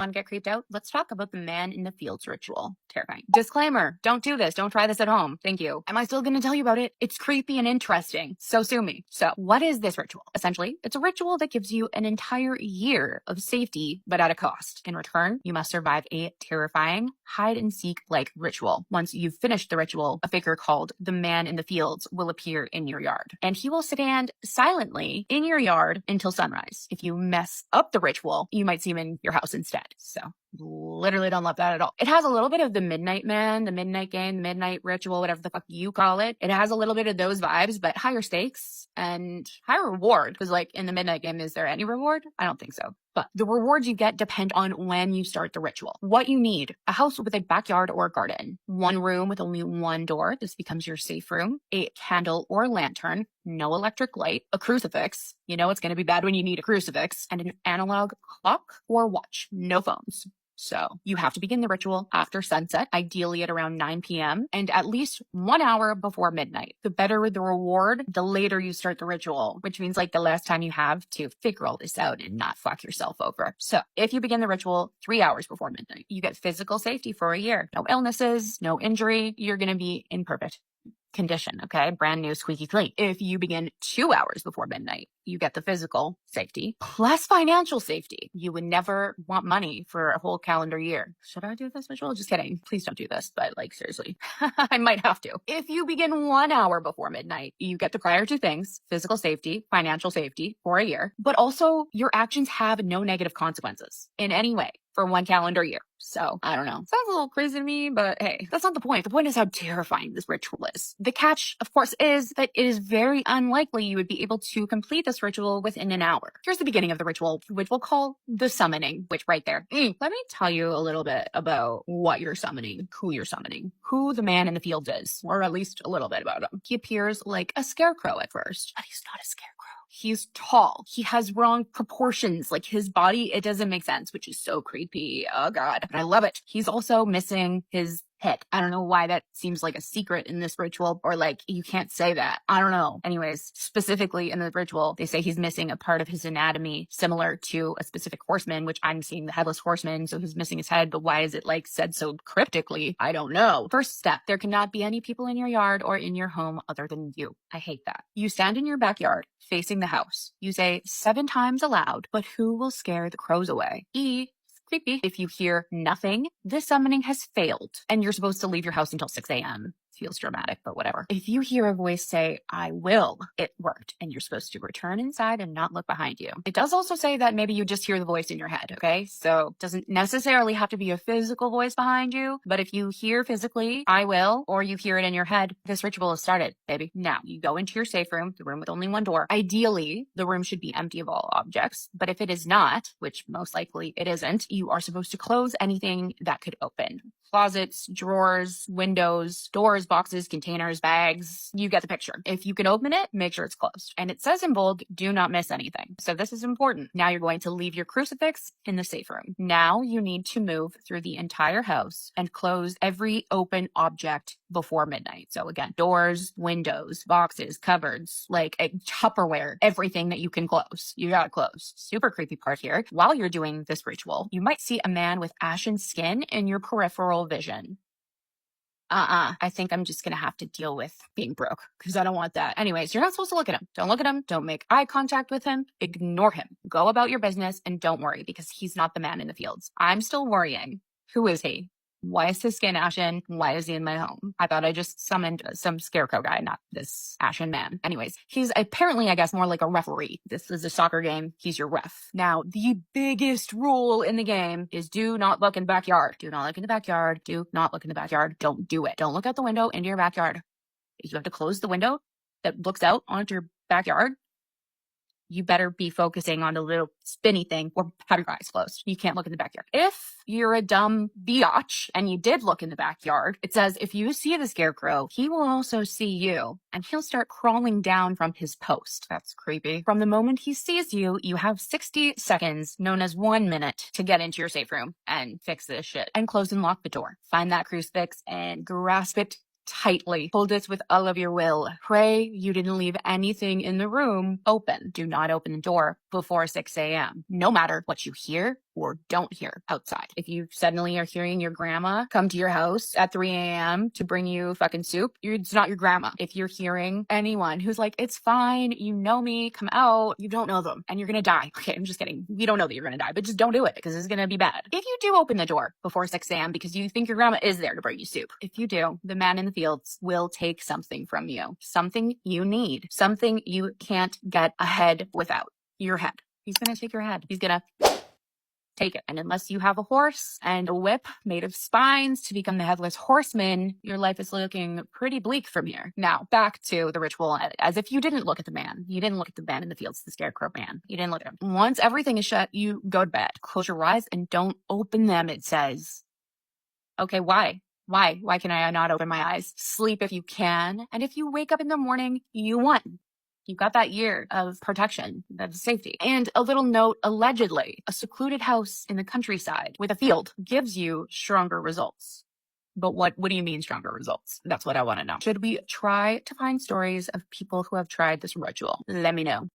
Want to get creeped out? Let's talk about the man in the fields ritual. Terrifying. Disclaimer, don't do this. Don't try this at home. Thank you. Am I still going to tell you about it? It's creepy and interesting. So sue me. So what is this ritual? Essentially, it's a ritual that gives you an entire year of safety, but at a cost. In return, you must survive a terrifying hide and seek like ritual. Once you've finished the ritual, a figure called the man in the fields will appear in your yard, and he will stand silently in your yard until sunrise. If you mess up the ritual, you might see him in your house instead. So literally don't love that at all. It has a little bit of the Midnight Man, the Midnight Game, the Midnight Ritual, whatever the fuck you call it. It has a little bit of those vibes, but higher stakes and higher reward. Because like in the Midnight Game, is there any reward? I don't think so. But the rewards you get depend on when you start the ritual. What you need: a house with a backyard or a garden, one room with only one door. This becomes your safe room, a candle or lantern, no electric light, a crucifix. You know it's going to be bad when you need a crucifix, and an analog clock or watch. No phones. So you have to begin the ritual after sunset, ideally at around 9 p.m. and at least 1 hour before midnight. The better the reward, the later you start the ritual, which means like the less time you have to figure all this out and not fuck yourself over. So if you begin the ritual 3 hours before midnight, you get physical safety for a year. No illnesses, no injury. You're going to be in perfect condition, okay? Brand new, squeaky clean. If you begin 2 hours before midnight, you get the physical safety plus financial safety. You would never want money for a whole calendar year. Should I do this visual? Just kidding. Please don't do this, but like seriously, I might have to. If you begin 1 hour before midnight, you get the prior two things: physical safety, financial safety for a year, but also your actions have no negative consequences in any way for 1 calendar year. So I don't know. Sounds a little crazy to me, but hey, that's not the point. The point is how terrifying this ritual is. The catch, of course, is that it is very unlikely you would be able to complete this ritual within an hour. Here's the beginning of the ritual, which we'll call the summoning, which right there. Let me tell you a little bit about what you're summoning, who the man in the fields is, or at least a little bit about him. He appears like a scarecrow at first, but he's not a scarecrow. He's tall. He has wrong proportions. Like his body, it doesn't make sense, which is so creepy. Oh God, but I love it. He's also missing his head. I don't know why that seems like a secret in this ritual, or like you can't say that. I don't know. Anyways, specifically in the ritual, they say he's missing a part of his anatomy similar to a specific horseman, which I'm seeing the headless horseman. So he's missing his head, but why is it like said so cryptically? I don't know. First step, there cannot be any people in your yard or in your home other than you. I hate that. You stand in your backyard facing the house. You say 7 times aloud, but who will scare the crows away? Creepy. If you hear nothing, this summoning has failed, and you're supposed to leave your house until 6 a.m. Feels dramatic, but whatever. If you hear a voice say, "I will," it worked, and you're supposed to return inside and not look behind you. It does also say that maybe you just hear the voice in your head, okay? So it doesn't necessarily have to be a physical voice behind you, but if you hear physically, "I will," or you hear it in your head, this ritual is started, baby. Now, you go into your safe room, the room with only one door. Ideally, the room should be empty of all objects, but if it is not, which most likely it isn't, you are supposed to close anything that could open. Closets, drawers, windows, doors, boxes, containers, bags. You get the picture. If you can open it, make sure it's closed. And it says in bold, do not miss anything. So this is important. Now you're going to leave your crucifix in the safe room. Now you need to move through the entire house and close every open object before midnight. So again, doors, windows, boxes, cupboards, like a Tupperware, everything that you can close. You gotta close. Super creepy part here. While you're doing this ritual, you might see a man with ashen skin in your peripheral vision. I think I'm just gonna have to deal with being broke because I don't want that. Anyways, you're not supposed to look at him. Don't look at him. Don't make eye contact with him. Ignore him. Go about your business and don't worry because he's not the man in the fields. I'm still worrying. Who is he? Why is his skin ashen? Why is he in my home? I thought I just summoned some scarecrow guy, not this ashen man. Anyways, he's apparently, I guess, more like a referee. This is a soccer game. He's your ref. Now, the biggest rule in the game is do not look in the backyard. Do not look in the backyard. Do not look in the backyard. Don't do it. Don't look out the window into your backyard. If you have to close the window that looks out onto your backyard, you better be focusing on the little spinny thing or have your eyes closed. You can't look in the backyard. If you're a dumb biatch and you did look in the backyard, it says if you see the scarecrow, he will also see you and he'll start crawling down from his post. That's creepy. From the moment he sees you, you have 60 seconds, known as 1 minute, to get into your safe room and fix this shit and close and lock the door. Find that crucifix and grasp it tightly. Hold it with all of your will. Pray you didn't leave anything in the room open. Do not open the door before 6 a.m. No matter what you hear, or don't hear outside. If you suddenly are hearing your grandma come to your house at 3 a.m. to bring you fucking soup, it's not your grandma. If you're hearing anyone who's like, it's fine, you know me, come out, you don't know them and you're gonna die. Okay, I'm just kidding. You don't know that you're gonna die, but just don't do it because it's gonna be bad. If you do open the door before 6 a.m. because you think your grandma is there to bring you soup, if you do, the man in the fields will take something from you, something you need, something you can't get ahead without. Your head. He's gonna take your head. He's gonna take it. And unless you have a horse and a whip made of spines to become the headless horseman, your life is looking pretty bleak from here. Now, back to the ritual, as if you didn't look at the man. You didn't look at the man in the fields, the scarecrow man. You didn't look at him. Once everything is shut, you go to bed. Close your eyes and don't open them, it says. Okay, why? Why can I not open my eyes? Sleep if you can. And if you wake up in the morning, you won. You got that year of protection, that is safety. And a little note, allegedly, a secluded house in the countryside with a field gives you stronger results. But what do you mean stronger results? That's what I want to know. Should we try to find stories of people who have tried this ritual? Let me know.